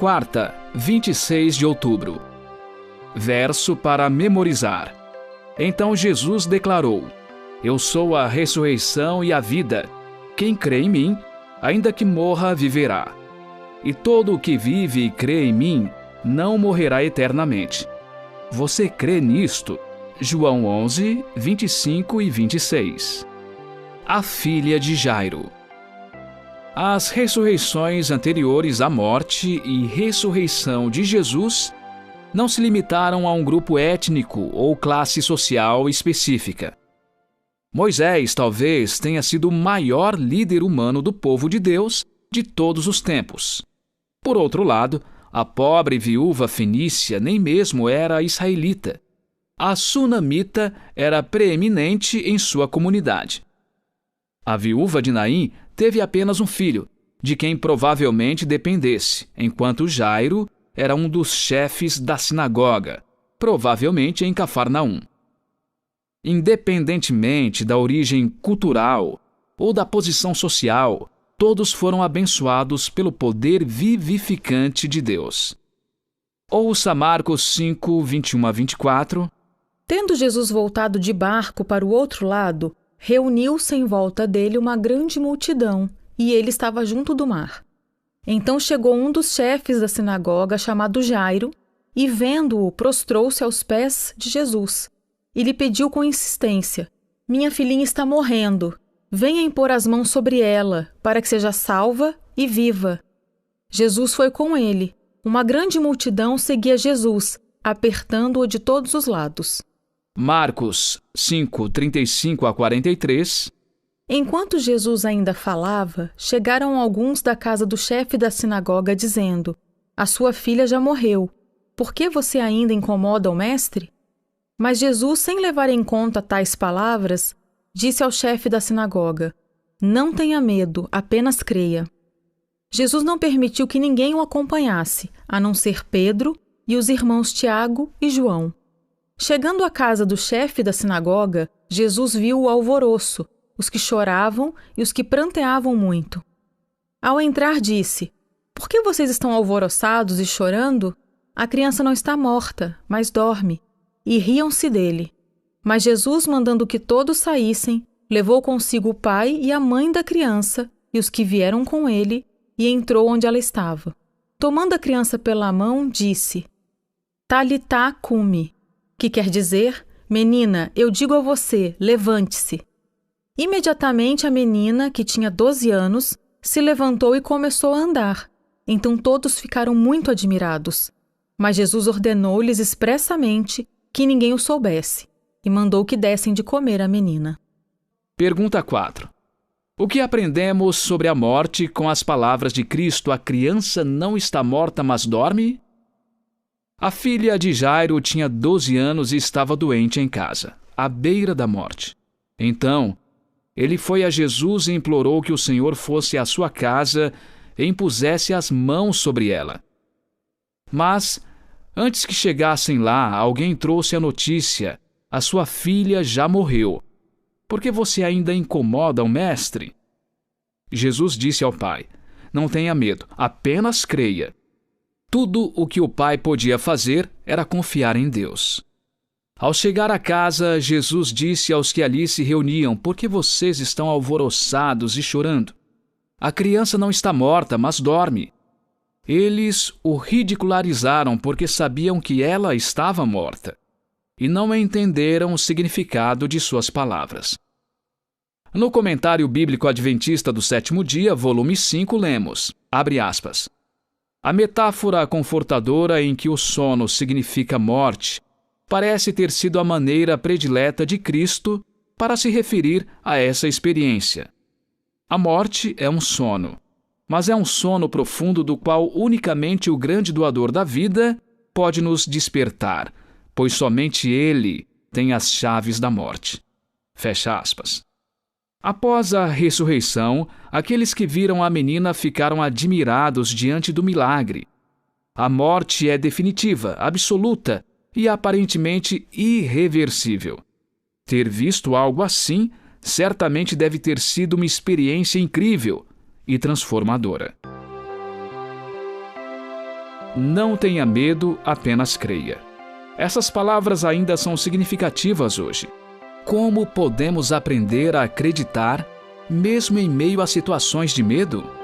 Quarta, 26 de outubro. Verso para memorizar. Então Jesus declarou: Eu sou a ressurreição e a vida. Quem crê em mim, ainda que morra, viverá. E todo o que vive e crê em mim, não morrerá eternamente. Você crê nisto? João 11, 25 e 26. A filha de Jairo. As ressurreições anteriores à morte e ressurreição de Jesus não se limitaram a um grupo étnico ou classe social específica. Moisés talvez tenha sido o maior líder humano do povo de Deus de todos os tempos. Por outro lado, a pobre viúva fenícia nem mesmo era israelita. A sunamita era preeminente em sua comunidade. A viúva de Naim teve apenas um filho, de quem provavelmente dependesse, enquanto Jairo era um dos chefes da sinagoga, provavelmente em Cafarnaum. Independentemente da origem cultural ou da posição social, todos foram abençoados pelo poder vivificante de Deus. Ouça Marcos 5, 21 a 24. Tendo Jesus voltado de barco para o outro lado, reuniu-se em volta dele uma grande multidão, e ele estava junto do mar. Então chegou um dos chefes da sinagoga, chamado Jairo, e vendo-o, prostrou-se aos pés de Jesus, e lhe pediu com insistência: Minha filhinha está morrendo. Venha impor as mãos sobre ela, para que seja salva e viva. Jesus foi com ele. Uma grande multidão seguia Jesus, apertando-o de todos os lados. Marcos 5, 35 a 43. Enquanto Jesus ainda falava, chegaram alguns da casa do chefe da sinagoga dizendo: A sua filha já morreu. Por que você ainda incomoda o mestre? Mas Jesus, sem levar em conta tais palavras, disse ao chefe da sinagoga: Não tenha medo, apenas creia. Jesus não permitiu que ninguém o acompanhasse, a não ser Pedro e os irmãos Tiago e João. Chegando à casa do chefe da sinagoga, Jesus viu o alvoroço, os que choravam e os que pranteavam muito. Ao entrar, disse: Por que vocês estão alvoroçados e chorando? A criança não está morta, mas dorme. E riam-se dele. Mas Jesus, mandando que todos saíssem, levou consigo o pai e a mãe da criança e os que vieram com ele, e entrou onde ela estava. Tomando a criança pela mão, disse: Talitá cumi, que quer dizer: Menina, eu digo a você, levante-se. Imediatamente a menina, que tinha 12 anos, se levantou e começou a andar. Então todos ficaram muito admirados. Mas Jesus ordenou-lhes expressamente que ninguém o soubesse, e mandou que dessem de comer à menina. Pergunta 4. O que aprendemos sobre a morte com as palavras de Cristo: a criança não está morta, mas dorme? A filha de Jairo tinha 12 anos e estava doente em casa, à beira da morte. Então, ele foi a Jesus e implorou que o Senhor fosse à sua casa e impusesse as mãos sobre ela. Mas, antes que chegassem lá, alguém trouxe a notícia: a sua filha já morreu. Por que você ainda incomoda o mestre? Jesus disse ao pai: Não tenha medo, apenas creia. Tudo o que o pai podia fazer era confiar em Deus. Ao chegar à casa, Jesus disse aos que ali se reuniam: Por que vocês estão alvoroçados e chorando? A criança não está morta, mas dorme. Eles o ridicularizaram porque sabiam que ela estava morta e não entenderam o significado de suas palavras. No Comentário Bíblico Adventista do Sétimo Dia, volume 5, lemos, abre aspas, a metáfora confortadora em que o sono significa morte parece ter sido a maneira predileta de Cristo para se referir a essa experiência. A morte é um sono, mas é um sono profundo do qual unicamente o grande doador da vida pode nos despertar, pois somente Ele tem as chaves da morte. Fecha aspas. Após a ressurreição, aqueles que viram a menina ficaram admirados diante do milagre. A morte é definitiva, absoluta e aparentemente irreversível. Ter visto algo assim certamente deve ter sido uma experiência incrível e transformadora. Não tenha medo, apenas creia. Essas palavras ainda são significativas hoje. Como podemos aprender a acreditar, mesmo em meio a situações de medo?